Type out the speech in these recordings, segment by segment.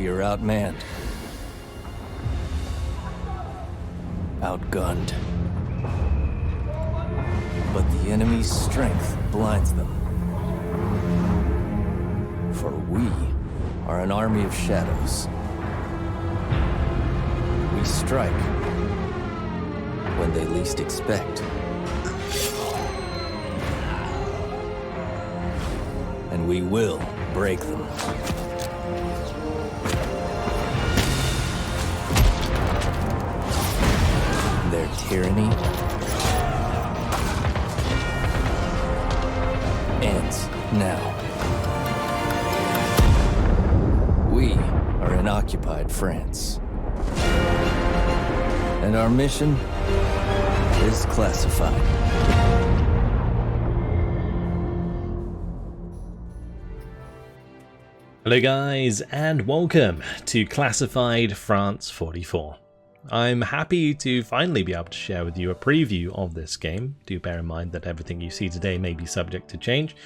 We are outmanned, outgunned, but the enemy's strength blinds them. For we are an army of shadows. We strike when they least expect. And we will break them. Their tyranny ends now. We are in occupied France. And our mission is classified. Hello guys, and welcome to Classified France 44. I'm happy to finally be able to share with you a preview of this game. Do bear in mind that everything you see today may be subject to change.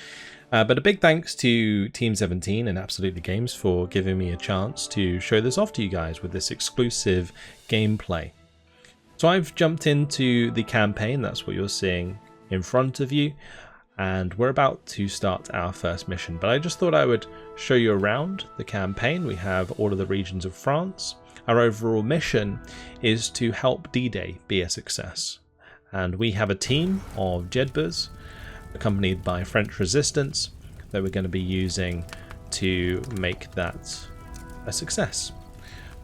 But a big thanks to Team 17 and Absolutely Games for giving me a chance to show this off to you guys with this exclusive gameplay. So I've jumped into the campaign, that's what you're seeing in front of you. And we're about to start our first mission, but I just thought I would show you around the campaign. We have all of the regions of France. Our overall mission is to help D-Day be a success. And we have a team of Jedburghs, accompanied by French resistance, that we're going to be using to make that a success.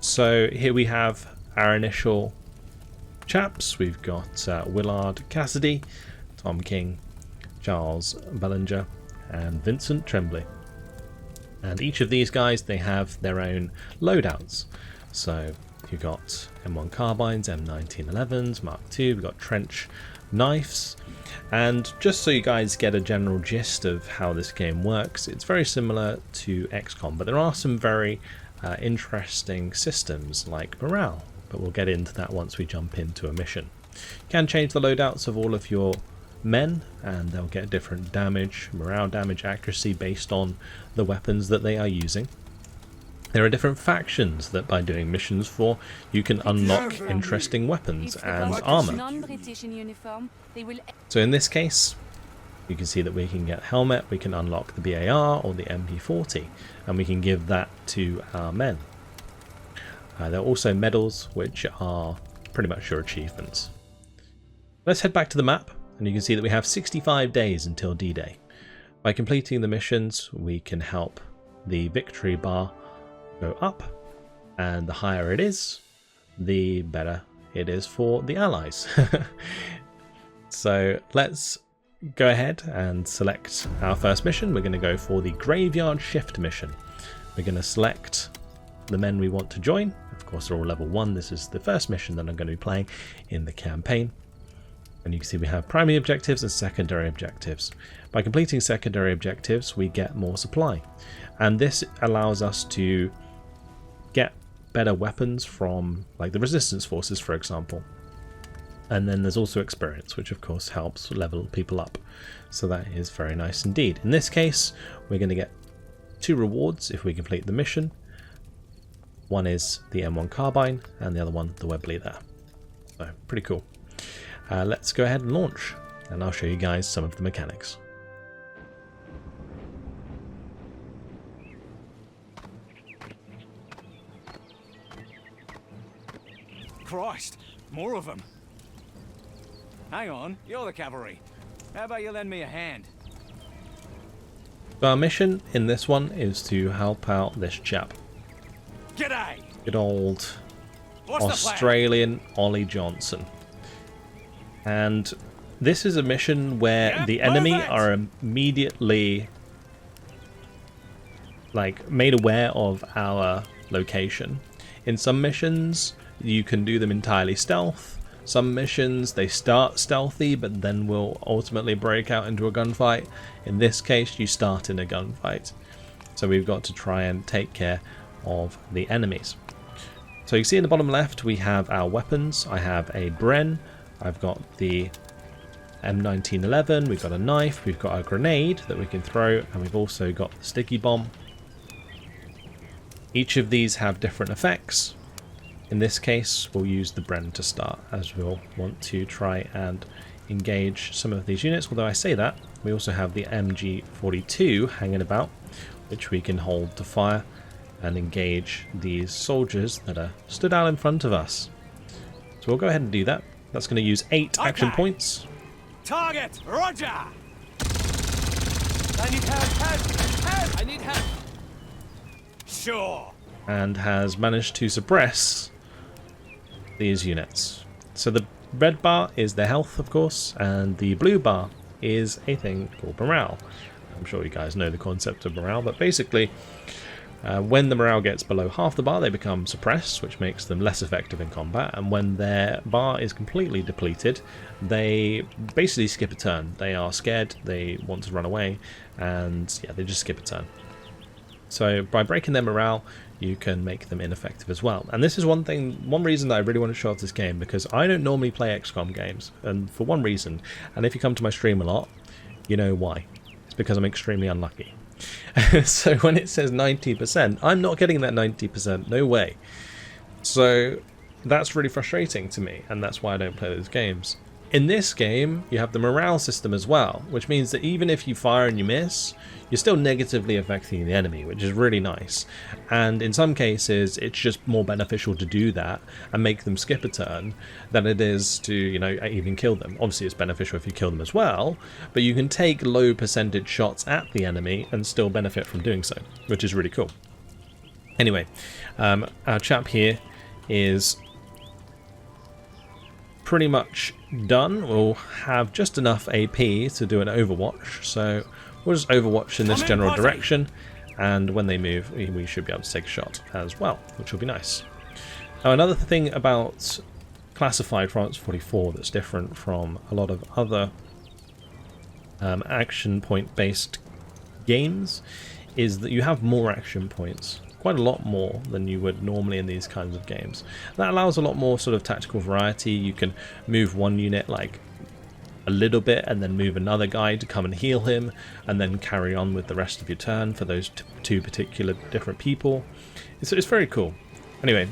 So here we have our initial chaps. We've got Willard Cassidy, Tom King, Charles Bellinger, and Vincent Tremblay. And each of these guys, they have their own loadouts. So you've got M1 carbines, M1911s, Mark II, we've got trench knives. And just so you guys get a general gist of how this game works, it's very similar to XCOM, but there are some very interesting systems like morale, but we'll get into that once we jump into a mission. You can change the loadouts of all of your men, and they'll get different damage, morale damage, accuracy based on the weapons that they are using. There are different factions that by doing missions for you can unlock interesting weapons and armor. So in this case you can see that we can get helmet, we can unlock the BAR or the MP40, and we can give that to our men. There are also medals which are pretty much your achievements. Let's head back to the map. And you can see that we have 65 days until D-Day. By completing the missions, we can help the victory bar go up, and the higher it is, the better it is for the allies. So let's go ahead and select our first mission. We're going to go for the Graveyard Shift mission. We're going to select the men we want to join. Of course, they're all level 1. This is the first mission that I'm going to be playing in the campaign. And you can see we have primary objectives and secondary objectives. By completing secondary objectives, we get more supply. And this allows us to get better weapons from, like, the resistance forces, for example. And then there's also experience, which of course helps level people up. So that is very nice indeed. In this case, we're going to get 2 rewards if we complete the mission. One is the M1 carbine, and the other one, the web leader. So pretty cool. Let's go ahead and launch, and I'll show you guys some of the mechanics. Christ, more of them. Hang on, you're the cavalry. How about you lend me a hand? So our mission in this one is to help out this chap. G'day! Good old What's Australian Ollie Johnson. And this is a mission where the enemy are immediately made aware of our location. In some missions you can do them entirely stealth. Some missions they start stealthy but then will ultimately break out into a gunfight. In this case you start in a gunfight. So we've got to try and take care of the enemies. So you see in the bottom left we have our weapons. I have a Bren. I've got the M1911, we've got a knife, we've got a grenade that we can throw, and we've also got the sticky bomb. Each of these have different effects. In this case, we'll use the Bren to start, as we'll want to try and engage some of these units. Although I say that, we also have the MG42 hanging about, which we can hold to fire and engage these soldiers that are stood out in front of us. So we'll go ahead and do that. That's going to use 8 action points. Target, Roger! I need help! I need help! Sure. And has managed to suppress these units. So the red bar is their health, of course, and the blue bar is a thing called morale. I'm sure you guys know the concept of morale, but basically when the morale gets below half the bar, they become suppressed, which makes them less effective in combat, and when their bar is completely depleted, they basically skip a turn. They are scared, they want to run away, and yeah, they just skip a turn. So by breaking their morale, you can make them ineffective as well. And this is one reason that I really want to show off this game, because I don't normally play XCOM games, and for one reason, and if you come to my stream a lot, you know why. It's because I'm extremely unlucky. So when it says 90%, I'm not getting that 90%, no way. So that's really frustrating to me, and that's why I don't play those games. In this game, you have the morale system as well, which means that even if you fire and you miss, you're still negatively affecting the enemy, which is really nice. And in some cases, it's just more beneficial to do that and make them skip a turn than it is to, you know, even kill them. Obviously, it's beneficial if you kill them as well, but you can take low percentage shots at the enemy and still benefit from doing so, which is really cool. Anyway, our chap here is pretty much done. We'll have just enough AP to do an overwatch, so we'll just overwatch in this general direction, and when they move we should be able to take a shot as well, which will be nice. Now, another thing about Classified France 44 that's different from a lot of other action point based games is that you have more action points. Quite a lot more than you would normally in these kinds of games. That allows a lot more sort of tactical variety. You can move one unit like a little bit and then move another guy to come and heal him, and then carry on with the rest of your turn for those two particular different people. It's very cool. Anyway,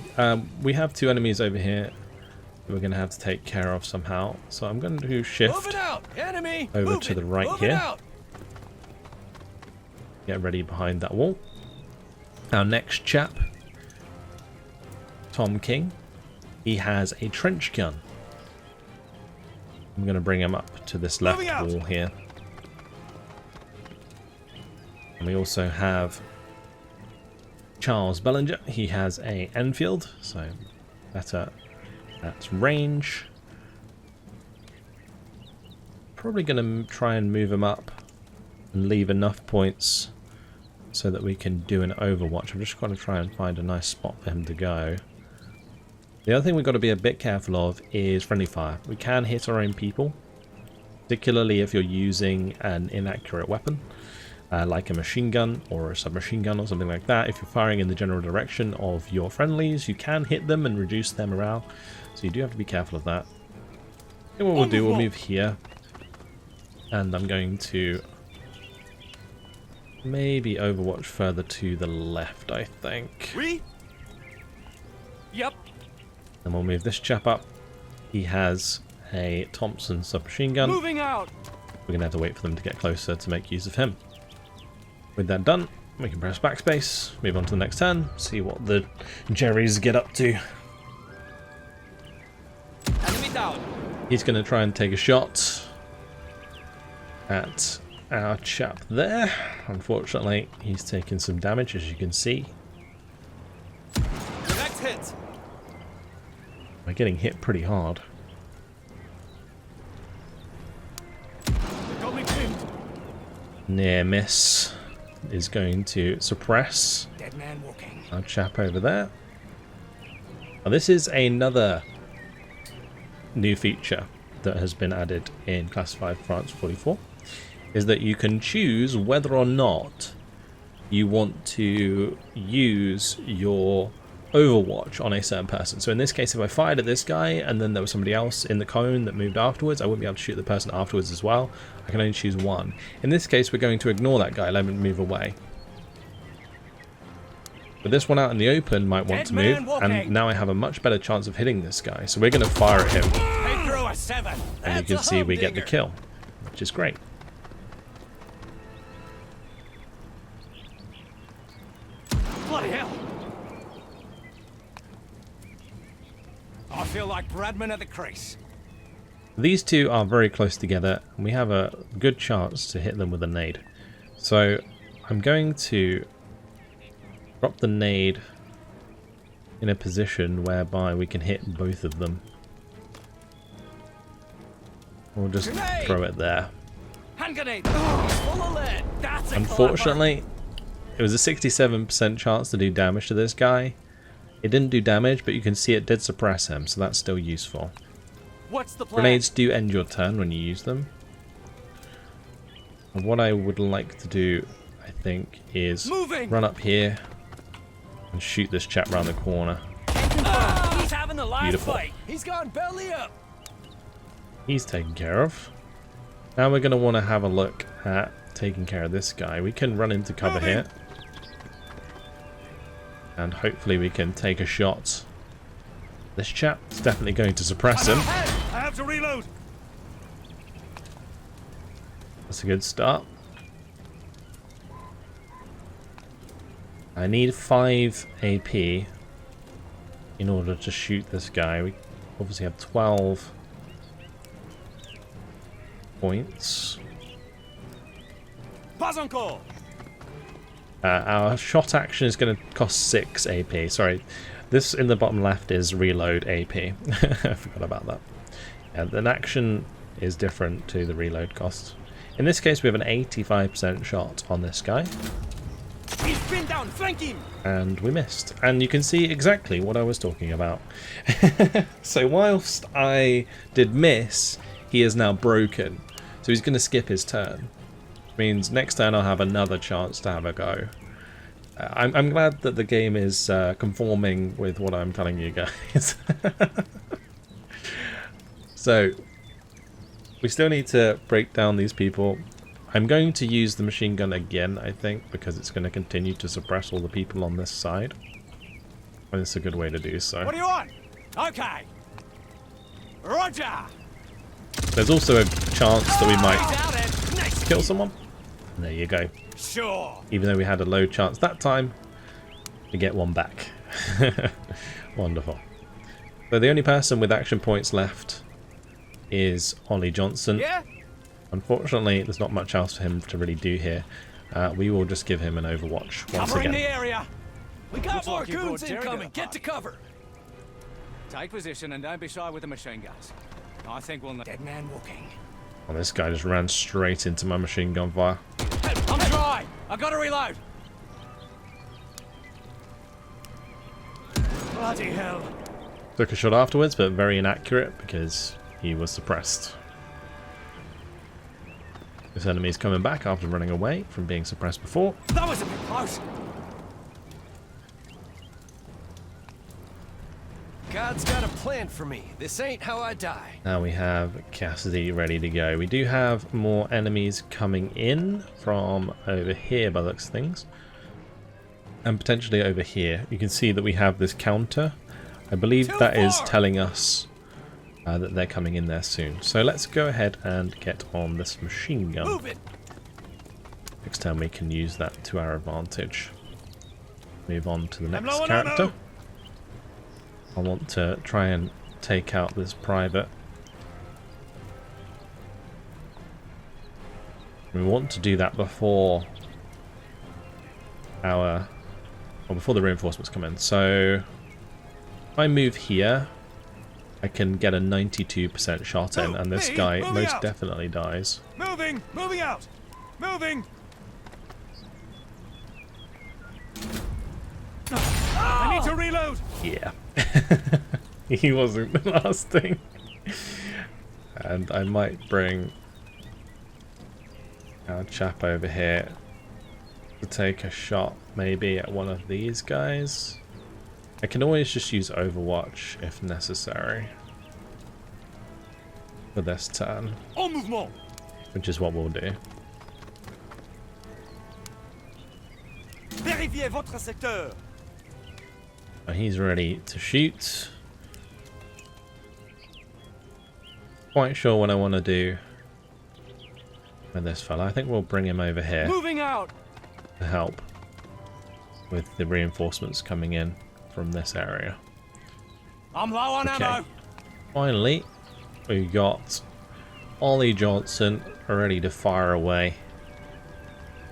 we have 2 enemies over here that we're going to have to take care of somehow. So I'm going to shift over to the right here. Get ready behind that wall. Our next chap, Tom King, he has a trench gun. I'm going to bring him up to this left wall here. And we also have Charles Bellinger. He has a Enfield, so better at range. Probably going to try and move him up and leave enough points so that we can do an overwatch. I'm just going to try and find a nice spot for him to go. The other thing we've got to be a bit careful of is friendly fire. We can hit our own people, particularly if you're using an inaccurate weapon, like a machine gun or a submachine gun or something like that. If you're firing in the general direction of your friendlies, you can hit them and reduce their morale, so you do have to be careful of that. And what we'll do, we'll move here, and I'm going to maybe overwatch further to the left, I think. Yep. And we'll move this chap up. He has a Thompson submachine gun. Moving out. We're going to have to wait for them to get closer to make use of him. With that done, we can press backspace, move on to the next turn, see what the Jerrys get up to. Enemy down. He's going to try and take a shot at our chap there. Unfortunately, he's taking some damage, as you can see. Next hit. We're getting hit pretty hard. Got me pinned. Near miss is going to suppress Dead man walking. our chap over there. Now, this is another new feature that has been added in Classified France 44. Is that you can choose whether or not you want to use your overwatch on a certain person. So in this case, if I fired at this guy and then there was somebody else in the cone that moved afterwards, I wouldn't be able to shoot the person afterwards as well. I can only choose one. In this case, we're going to ignore that guy, let him move away. But this one out in the open might want to move, and now I have a much better chance of hitting this guy. So we're going to fire at him, and you can see we get the kill, which is great. Bloody hell! I feel like Bradman at the crease. These two are very close together, and we have a good chance to hit them with a nade. So I'm going to drop the nade in a position whereby we can hit both of them. We'll just throw it there. Hand grenade! Oh, full of lead. That's Unfortunately, it was a 67% chance to do damage to this guy. It didn't do damage, but you can see it did suppress him, so that's still useful. What's the plan? Grenades do end your turn when you use them. And what I would like to do, I think, is run up here and shoot this chap round the corner. He's having the last Beautiful. fight. He's gone belly up. He's taken care of. Now we're going to want to have a look at taking care of this guy. We can run into cover here. And hopefully we can take a shot. This chap is definitely going to suppress him. I have to reload. That's a good start. I need 5 AP in order to shoot this guy. We obviously have 12 points. Pas encore. Our shot action is going to cost 6 AP. Sorry, this in the bottom left is reload AP. I forgot about that. Yeah, an action is different to the reload cost. In this case, we have an 85% shot on this guy. He's pinned down. Flank him. And we missed. And you can see exactly what I was talking about. So whilst I did miss, he is now broken. So he's going to skip his turn. Means next turn I'll have another chance to have a go. I'm glad that the game is conforming with what I'm telling you guys. So we still need to break down these people. I'm going to use the machine gun again, I think, because it's going to continue to suppress all the people on this side. And it's a good way to do so. What do you want? Okay. Roger. There's also a chance that we might kill someone. And there you go. Sure. Even though we had a low chance that time, we get one back. Wonderful. So the only person with action points left is Ollie Johnson. Yeah? Unfortunately, there's not much else for him to really do here. We will just give him an overwatch once Covering again. the area. We got Looks more like you brought goons Jerry to incoming. the Get to cover. Take position and don't be shy with the machine guns. I think we'll... Dead man walking. Oh, this guy just ran straight into my machine gun fire. I'm dry. I gotta reload. Bloody hell. Took a shot afterwards, but very inaccurate because he was suppressed. This enemy is coming back after running away from being suppressed before. That was a bit close. God's got a plan for me. This ain't how I die. Now we have Cassidy ready to go. We do have more enemies coming in from over here by the looks of things. And potentially over here. You can see that we have this counter. I believe that is telling us that they're coming in there soon. So let's go ahead and get on this machine gun. Move it. Next time we can use that to our advantage. Move on to the next character. I want to try and take out this private. We want to do that before before the reinforcements come in. So if I move here, I can get a 92% shot in, and this guy most definitely dies. Moving out. Moving. I need to reload. Yeah. He wasn't the last thing. And I might bring our chap over here to take a shot maybe at one of these guys. I can always just use Overwatch if necessary for this turn, En mouvement. which is what we'll do. Vérifiez votre secteur. He's ready to shoot. Quite sure what I want to do with this fella. I think we'll bring him over here Moving out. to help with the reinforcements coming in from this area. I'm low on ammo. Finally, we got Ollie Johnson ready to fire away.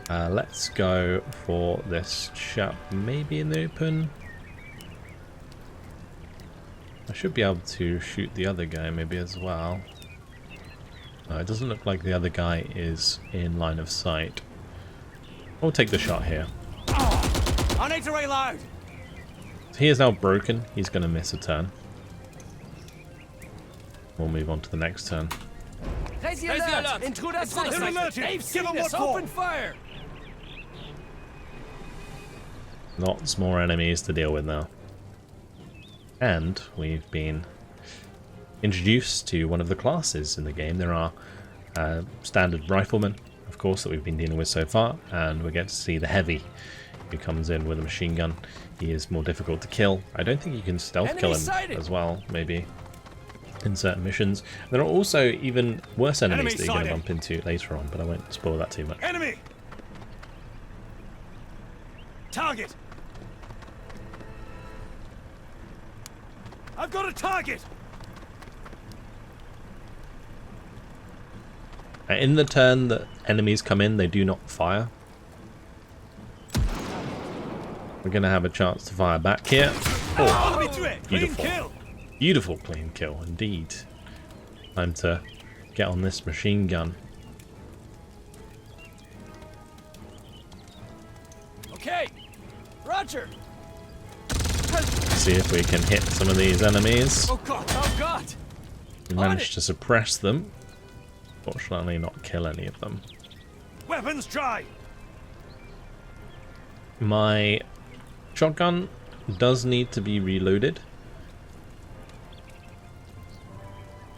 Let's go for this chap, maybe in the open. I should be able to shoot the other guy maybe as well. No, it doesn't look like the other guy is in line of sight. We'll take the shot here. Oh, I need to reload. So he is now broken. He's going to miss a turn. We'll move on to the next turn. Raise the Raise the alert! alert! Intruder Intruder sighted! sighted! They've Give seen them us! what for! Open fire! Lots more enemies to deal with now. And we've been introduced to one of the classes in the game. There are standard riflemen, of course, that we've been dealing with so far, and we get to see the heavy who comes in with a machine gun. He is more difficult to kill. I don't think you can stealth kill him as well, maybe, in certain missions. There are also even worse enemies that you're going to bump into later on, but I won't spoil that too much. Enemy! Target! I've got a target! In the turn that enemies come in, they do not fire. We're going to have a chance to fire back here. Oh, beautiful. Beautiful clean kill, indeed. Time to get on this machine gun. Okay, Roger. See if we can hit some of these enemies. Oh god! Oh god! We managed to suppress them. Fortunately, not kill any of them. Weapons dry! My shotgun does need to be reloaded.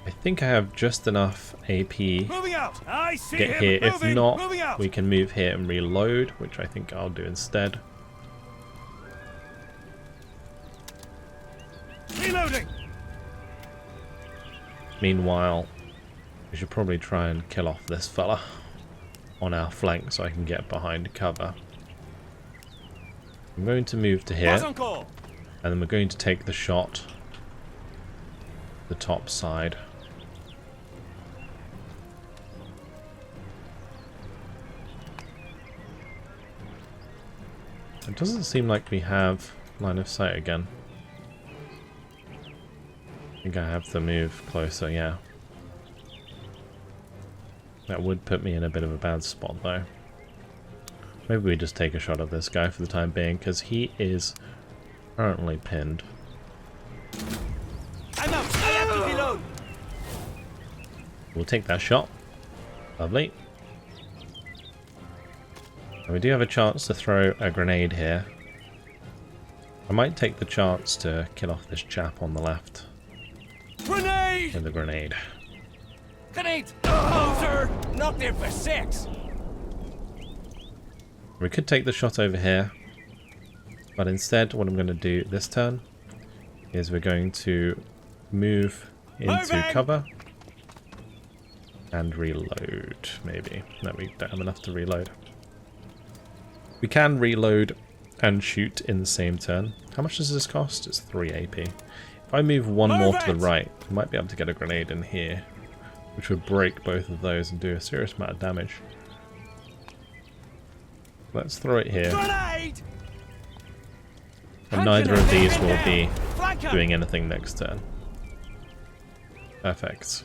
I think I have just enough AP Moving out! I see to get him! here. If Moving not, we can move here and reload, which I think I'll do instead. Reloading! Meanwhile, we should probably try and kill off this fella on our flank so I can get behind cover. I'm going to move to here, and then we're going to take the shot the top side. It doesn't seem like we have line of sight again. I think I have to move closer, yeah. That would put me in a bit of a bad spot though. Maybe we just take a shot at this guy for the time being, because he is currently pinned. I'm out! I have to reload! We'll take that shot. Lovely. And we do have a chance to throw a grenade here. I might take the chance to kill off this chap on the left Grenade! with a grenade. Grenade! Poser! Knocked in for 6! We could take the shot over here, but instead what I'm going to do this turn is we're going to move into cover and reload, maybe. No, we don't have enough to reload. We can reload and shoot in the same turn. How much does this cost? It's 3 AP. If I move one more to the right, I might be able to get a grenade in here, which would break both of those and do a serious amount of damage. Let's throw it here. Grenade! And neither of these will be doing anything next turn. Perfect.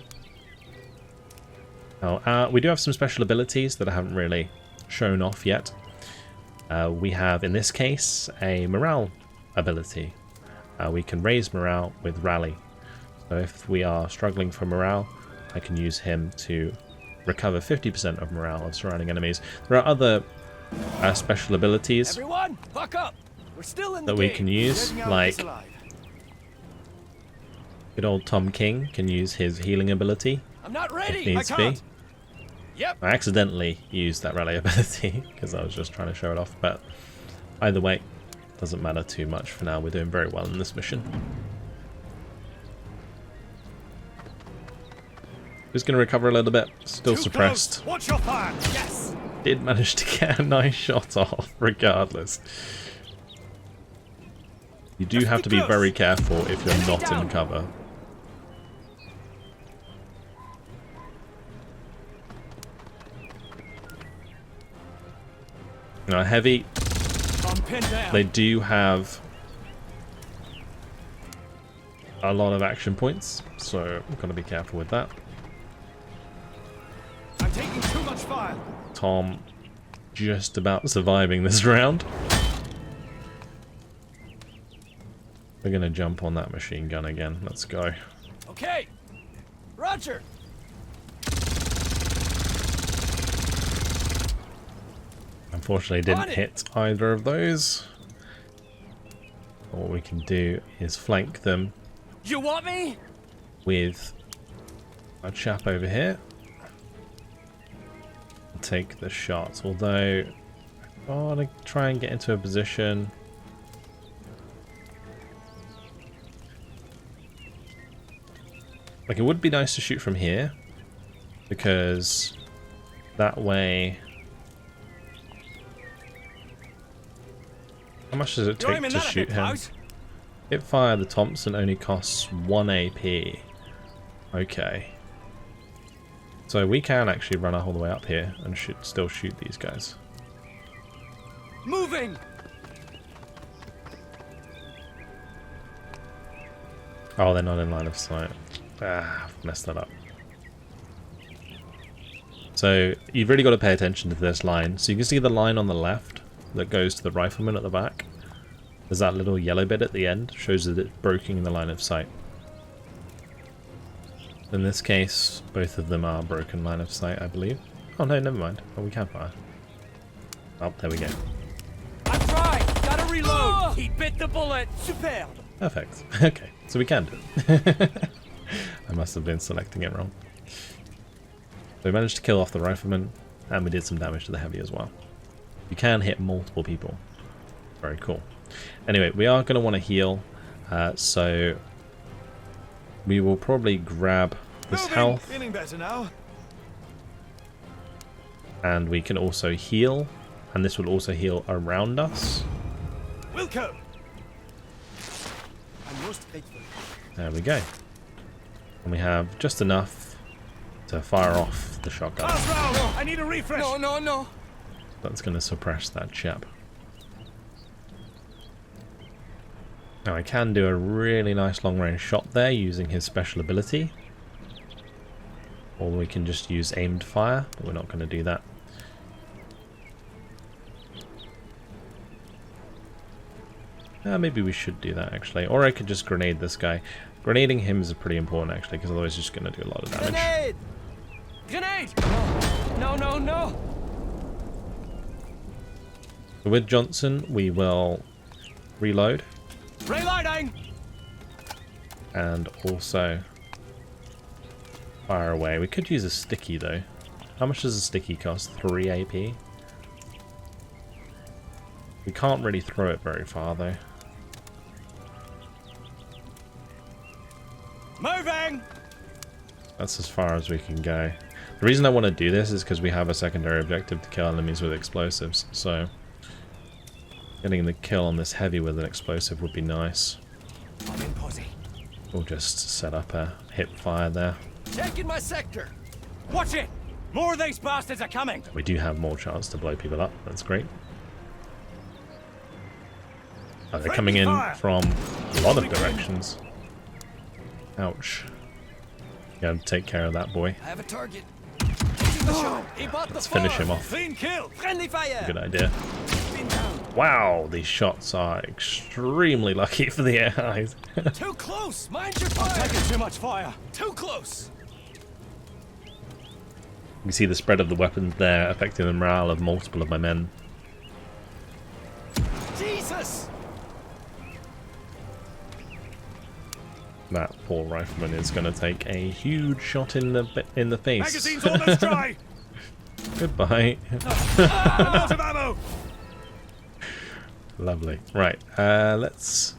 Now, we do have some special abilities that I haven't really shown off yet. We have, in this case, a morale ability. We can raise morale with rally. So if we are struggling for morale, I can use him to recover 50% of morale of surrounding enemies. There are other special abilities Everyone, buck up. We're still in the that we can use, like good old Tom King can use his healing ability I'm not if ready. needs be. Yep. I accidentally used that rally ability because I was just trying to show it off, but either way, doesn't matter too much for now. We're doing very well in this mission. Just going to recover a little bit. Still suppressed. Watch your fire. Yes. Did manage to get a nice shot off, regardless. You do have to be very careful if you're not in cover. Now, heavy, they do have a lot of action points, so I'm going to be careful with that. I'm taking too much fire. Tom just about surviving this round. We're going to jump on that machine gun again. Let's go. Okay. Roger. Unfortunately, didn't hit either of those. What we can do is flank them. You want me? With a chap over here. Take the shot, although I want to try and get into a position. Like, it would be nice to shoot from here, because that way... How much does it take to shoot him? Hip fire the Thompson only costs 1 AP. Okay. So we can actually run all the way up here and still shoot these guys. Moving. Oh, they're not in line of sight. Ah, I've messed that up. So you've really got to pay attention to this line. So you can see the line on the left that goes to the rifleman at the back. There's that little yellow bit at the end, shows that it's broken in the line of sight. In this case, both of them are broken line of sight, I believe. Oh no, never mind. Oh, we can fire. Oh, there we go. I'm trying. Gotta reload. He bit the bullet. Superb. Perfect. Okay, so we can do it. I must have been selecting it wrong. So we managed to kill off the rifleman, and we did some damage to the heavy as well. You can hit multiple people. Very cool. Anyway, we are going to want to heal, so we will probably grab this health. Feeling better now. And we can also heal, and this will also heal around us. Wilco. I'm most grateful. There we go. And we have just enough to fire off the shotgun. I need a refresh. No. That's going to suppress that chap. Now I can do a really nice long range shot there using his special ability. Or we can just use aimed fire, but we're not going to do that. Maybe we should do that actually. Or I could just grenade this guy. Grenading him is pretty important actually, because otherwise he's just going to do a lot of damage. Grenade! Grenade! No. So with Johnson, we will reload. Reloading. And also fire away. We could use a sticky though. How much does a sticky cost? 3 AP? We can't really throw it very far though. Moving. That's as far as we can go. The reason I want to do this is because we have a secondary objective to kill enemies with explosives, so getting the kill on this heavy with an explosive would be nice. I'm in posse. We'll just set up a hip fire there. Taking my sector. Watch it. More of these bastards are coming. We do have more chance to blow people up, that's great. Oh, they're coming in from a lot of directions. Ouch. Gotta take care of that boy. I have a target. Let's finish him off. Clean kill. Friendly fire. Good idea. Wow, these shots are extremely lucky for the air eyes. Too close. Mind your fire. Taking too much fire. Too close. You see the spread of the weapons there affecting the morale of multiple of my men. Jesus. That poor rifleman is going to take a huge shot in the face. Magazine's almost dry. Goodbye. I'm out of ammo. Lovely. Right, let's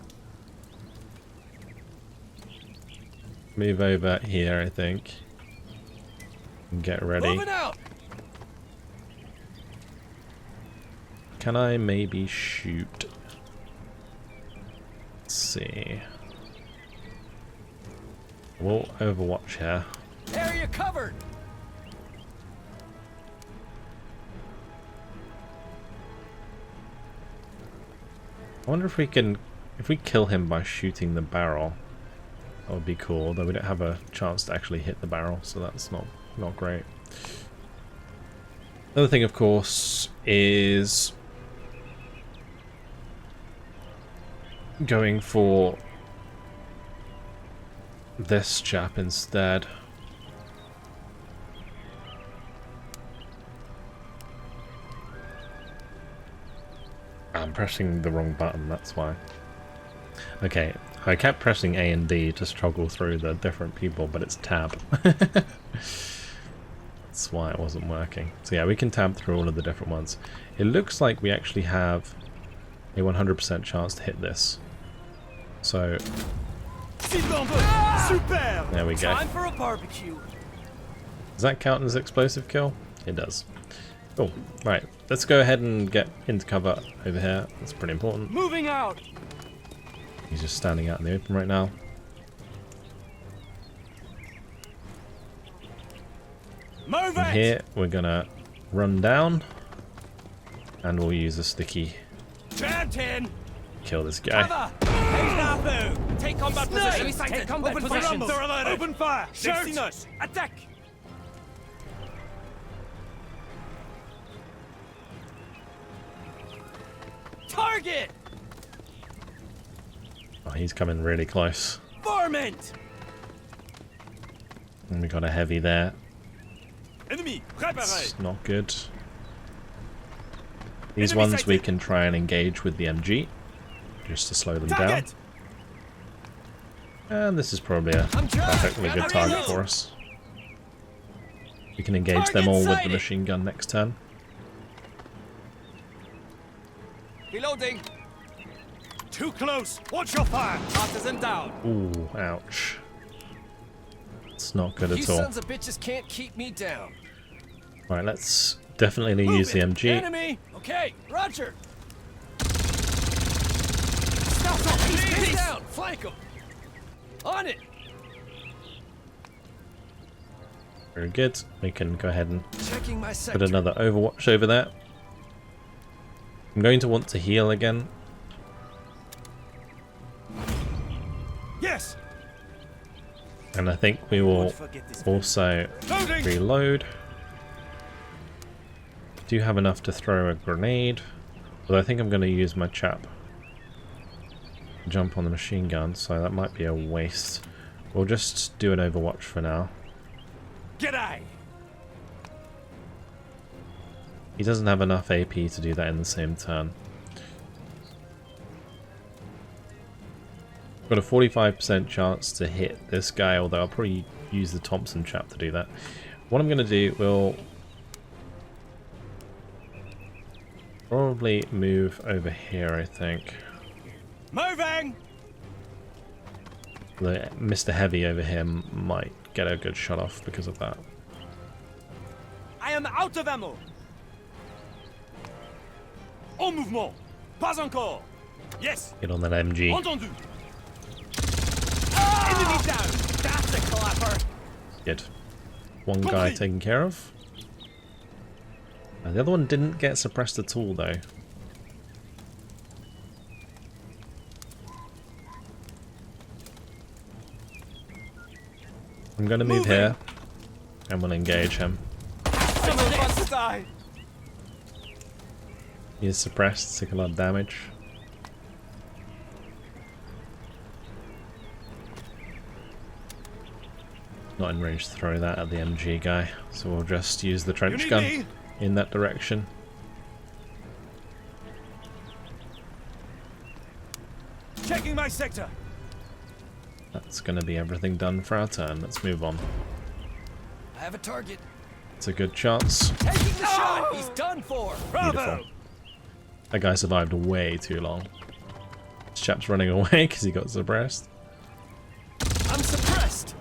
move over here, I think. And get ready. Moving out. Can I maybe shoot? Let's see. We'll overwatch here. Area covered. I wonder if we can, if we kill him by shooting the barrel, that would be cool, though we don't have a chance to actually hit the barrel, so that's not great. Another thing, of course, is going for this chap instead. I'm pressing the wrong button, that's why. Okay, I kept pressing A and D to struggle through the different people, but it's tab. That's why it wasn't working. So yeah, we can tab through all of the different ones. It looks like we actually have a 100% chance to hit this. So there we go. Time for a barbecue. Does that count as explosive kill? It does. Cool. Right, let's go ahead and get into cover over here. That's pretty important. Moving out. He's just standing out in the open right now. Move From it. here, we're gonna run down, and we'll use a sticky. Jammed in. Kill this guy. Cover. Hey, Nabu. Take combat position. Take combat position. Open fire! Shoot. Attack. Target. Oh, he's coming really close. Varmint. And we got a heavy there. Enemy! That's not good. These ones we can try and engage with the MG, just to slow them down. And this is probably a perfectly good target for us. We can engage them all with the machine gun next turn. Reloading. Too close! Watch your fire! Partisan down. Ooh, ouch. It's not good You at all. sons of bitches can't keep me down. Right, let's definitely use the MG. Enemy. Okay, Roger. Stop! He's down. Flank him. On it. Very good. We can go ahead and Checking my put sector. another Overwatch over there. I'm going to want to heal again. Yes! And I think we will also reload. Do you have enough to throw a grenade? But I think I'm going to use my chap. Jump on the machine gun, so that might be a waste. We'll just do an Overwatch for now. G'day! He doesn't have enough AP to do that in the same turn. Got a 45% chance to hit this guy, although I'll probably use the Thompson chap to do that. What I'm going to do, we'll probably move over here, I think. Moving! The Mr. Heavy over here might get a good shot off because of that. I am out of ammo! En mouvement! Pas encore! Yes! Get on that MG. Entendu! Enemy down! That's a clapper. Good. One guy taken care of. The other one didn't get suppressed at all, though. I'm going to move here, and we'll engage him. Someone wants to die. He is suppressed, took a lot of damage. Not in range to throw that at the MG guy, so we'll just use the trench gun in that direction. Checking my sector! That's going to be everything done for our turn. Let's move on. I have a target. It's a good chance. Taking the shot. He's done for. Bravo! Beautiful. That guy survived way too long. This chap's running away because he got suppressed. I'm suppressed.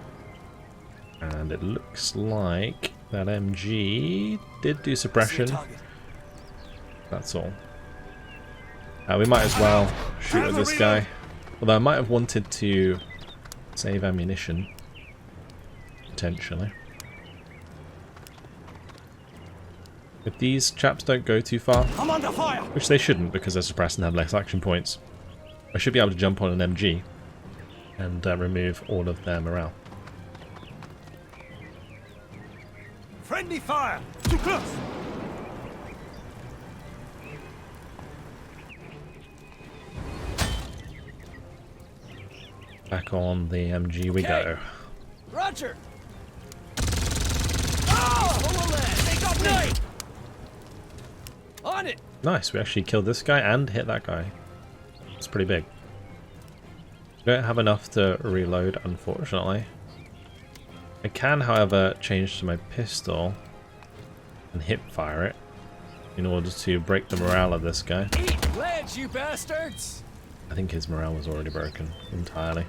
And it looks like that MG did do suppression. That's all. We might as well shoot at this guy. Although I might have wanted to save ammunition. Potentially. If these chaps don't go too far, I'm under fire. which they shouldn't because they're suppressed and have less action points, I should be able to jump on an MG and remove all of their morale. Friendly fire. Too close. Back on the MG we go. Roger. Oh! They got me. On it. Nice, we actually killed this guy and hit that guy. It's pretty big. Don't have enough to reload, unfortunately. I can, however, change to my pistol and hip fire it in order to break the morale of this guy. Eat lead, you bastards. I think his morale was already broken entirely.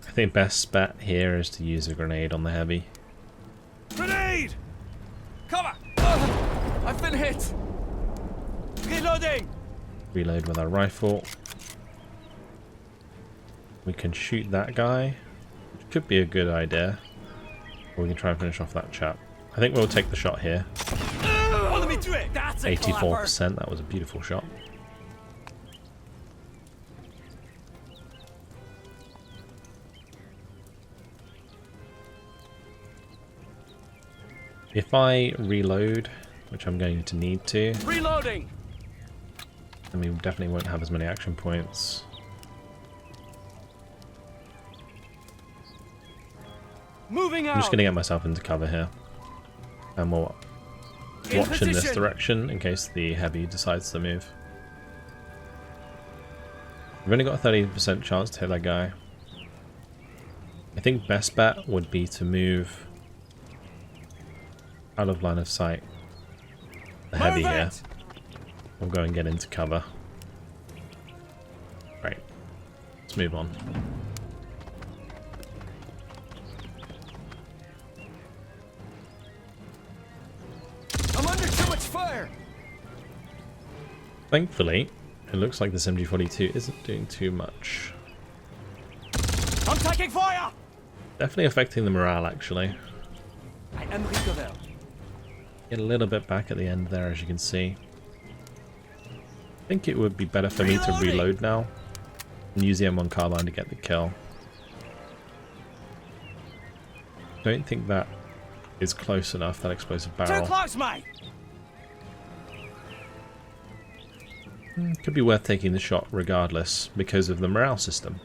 I think best bet here is to use a grenade on the heavy. Grenade. Cover. I've been hit. Reloading. Reload with our rifle. We can shoot that guy, which could be a good idea. Or we can try and finish off that chap. I think we'll take the shot here. Let me do it. That's a 84%, that was a beautiful shot. If I reload, which I'm going to need to, reloading. then we definitely won't have as many action points. Moving out. I'm just going to get myself into cover here. And we'll watch in this direction in case the heavy decides to move. We've only got a 30% chance to hit that guy. I think best bet would be to move out of line of sight. The heavy here. We'll go and get into cover. Right. Let's move on. I'm under too much fire. Thankfully, it looks like this MG42 isn't doing too much. I'm taking fire. Definitely affecting the morale, actually. I am recovered. Get a little bit back at the end there, as you can see. I think it would be better for me to reload now and use the M1 carbine to get the kill. Don't think that is close enough, that explosive barrel. Too close, mate. Could be worth taking the shot regardless because of the morale system.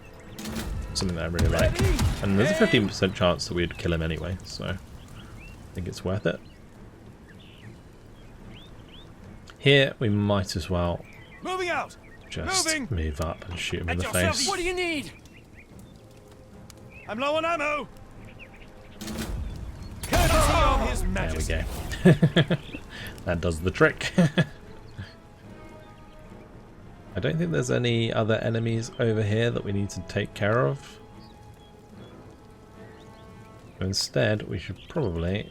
Something that I really like. And there's a 15% chance that we'd kill him anyway, so I think it's worth it. Here we might as well Moving out. just move up and shoot him in the face. What do you need? I'm low on ammo. Courtesy of His Majesty. There we go. That does the trick. I don't think there's any other enemies over here that we need to take care of. Instead, we should probably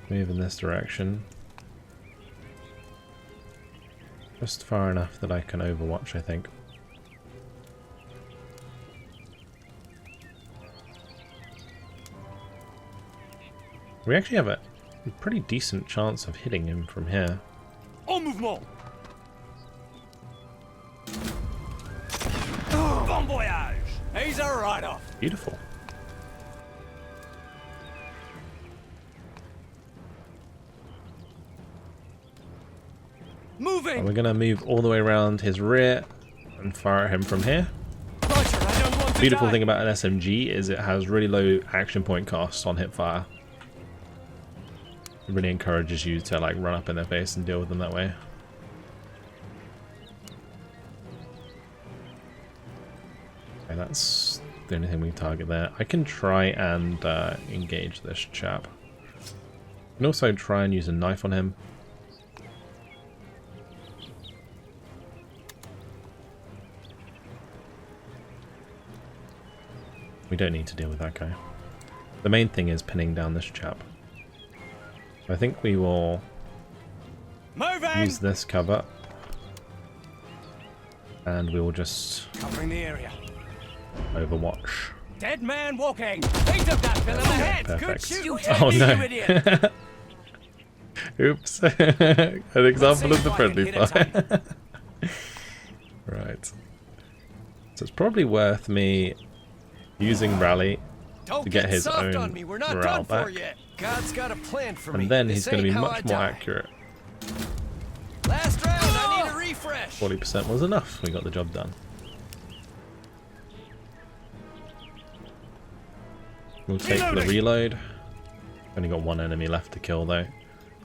move in this direction. Just far enough that I can overwatch, I think. We actually have a pretty decent chance of hitting him from here. En mouvement. Bon voyage. He's a write-off. Beautiful. Moving. And we're going to move all the way around his rear and fire at him from here. Roger, I don't want to Beautiful die. thing about an SMG is it has really low action point cost on hip fire. It really encourages you to like run up in their face and deal with them that way. Okay, that's the only thing we target there. I can try and engage this chap. I can also try and use a knife on him. We don't need to deal with that guy. The main thing is pinning down this chap. I think we will use this cover. And we will just Covering the area. overwatch. Dead man walking. He took that bill in the head. Good Perfect. shoot. You Oh you no. idiot. Oops. An example of see the if I friendly can hit fire. Right. So it's probably worth me using Rally Don't to get his soft own on me. We're not morale done for back. yet. God's got a plan for me. And then This he's going to ain't be how much I more die. accurate. Last round, I need a refresh. 40% was enough. We got the job done. We'll take the reload. Only got one enemy left to kill though. So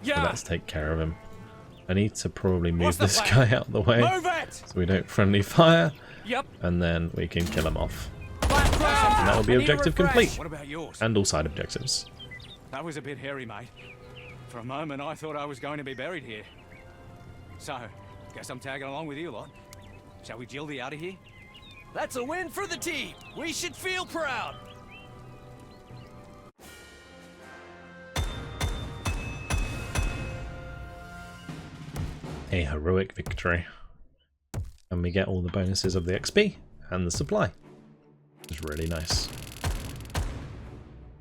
Yeah. let's take care of him. I need to probably move What's the this plan? guy out of the way Move it. so we don't friendly fire, Yep. and then we can kill him off. Flat cross. And that will be I need a objective refresh. complete. What about yours? And all side objectives. That was a bit hairy, mate. For a moment, I thought I was going to be buried here. So, guess I'm tagging along with you lot. Shall we jildy out of here? That's a win for the team. We should feel proud. A heroic victory. And we get all the bonuses of the XP and the supply. It's really nice.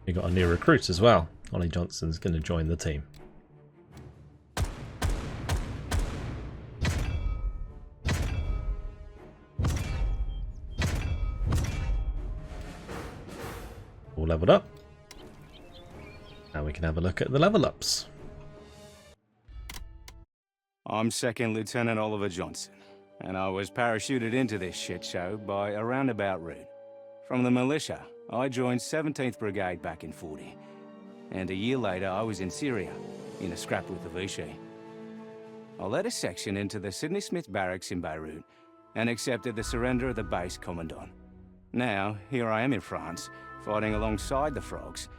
We got a new recruit as well. Ollie Johnson's going to join the team. All leveled up. Now we can have a look at the level ups. I'm Second Lieutenant Oliver Johnson, and I was parachuted into this shit show by a roundabout route. From the militia, I joined 17th Brigade back in 40, and a year later I was in Syria, in a scrap with the Vichy. I led a section into the Sidney Smith barracks in Beirut, and accepted the surrender of the base commandant. Now, here I am in France, fighting alongside the frogs,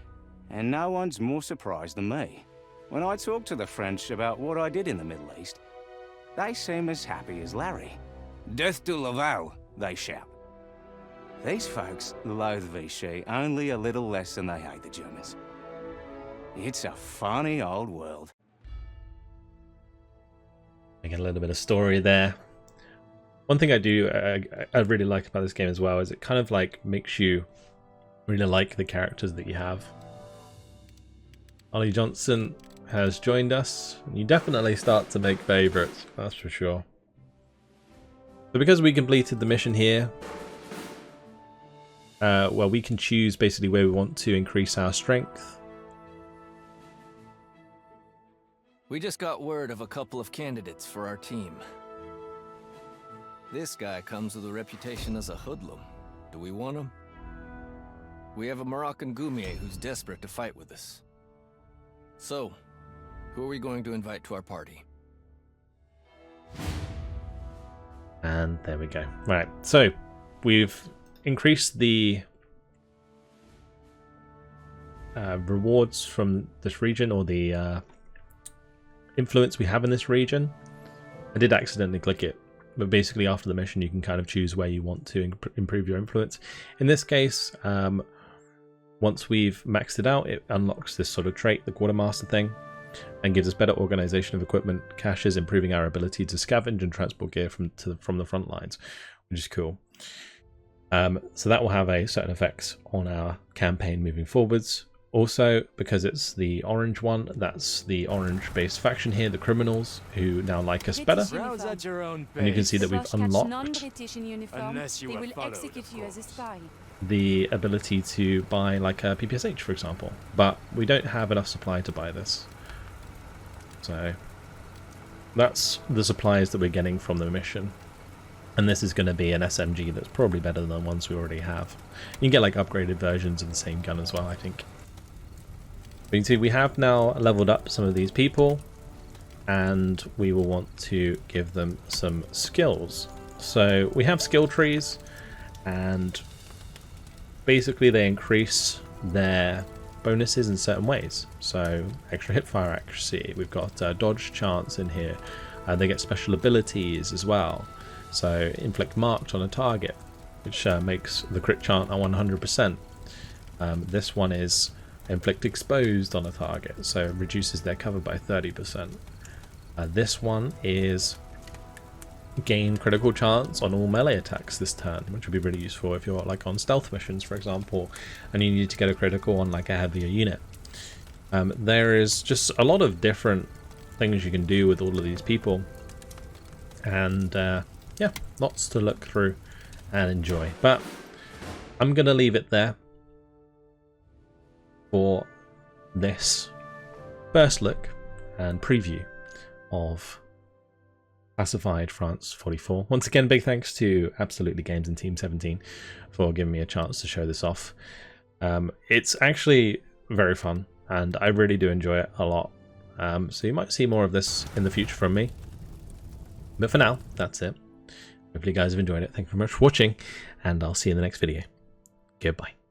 and no one's more surprised than me. When I talk to the French about what I did in the Middle East, they seem as happy as Larry. Death to Laval, they shout. These folks loathe Vichy only a little less than they hate the Germans. It's a funny old world. I get a little bit of story there. One thing I do, I really like about this game as well, is it kind of like makes you really like the characters that you have. Ollie Johnson has joined us, and you definitely start to make favourites, that's for sure. So because we completed the mission here, well, we can choose basically where we want to increase our strength. We just got word of a couple of candidates for our team. This guy comes with a reputation as a hoodlum. Do we want him? We have a Moroccan Goumier who's desperate to fight with us. So, who are we going to invite to our party? And there we go. Right, so we've increased the rewards from this region, or the influence we have in this region. I did accidentally click it, but basically after the mission you can kind of choose where you want to improve your influence. In this case, once we've maxed it out, it unlocks this sort of trait, the quartermaster thing, and gives us better organization of equipment caches, improving our ability to scavenge and transport gear from the front lines, which is cool. So that will have a certain effects on our campaign moving forwards. Also, because it's the orange one, that's the orange-based faction here, the criminals, who now like us better. Rounds at your own And you can see that we've unlocked non-British in uniform, Unless you they were will followed, execute of you as a course. spy. the ability to buy like a PPSH, for example. But we don't have enough supply to buy this. So that's the supplies that we're getting from the mission. And this is going to be an SMG that's probably better than the ones we already have. You can get like upgraded versions of the same gun as well, I think. But you can see we have now leveled up some of these people, and we will want to give them some skills. So we have skill trees, and basically they increase their bonuses in certain ways. So extra hipfire accuracy, we've got dodge chance in here. They get special abilities as well. So inflict marked on a target, which makes the crit chance at 100%. This one is inflict exposed on a target, so it reduces their cover by 30%. This one is gain critical chance on all melee attacks this turn, which would be really useful if you're like on stealth missions, for example, and you need to get a critical on like a heavier unit. There is just a lot of different things you can do with all of these people, and yeah, lots to look through and enjoy. But I'm gonna leave it there for this first look and preview of Classified France 44. Once again, big thanks to Absolutely Games and Team 17 for giving me a chance to show this off. It's actually very fun, and I really do enjoy it a lot. So you might see more of this in the future from me. But for now, that's it. Hopefully you guys have enjoyed it. Thank you very much for watching, and I'll see you in the next video. Goodbye.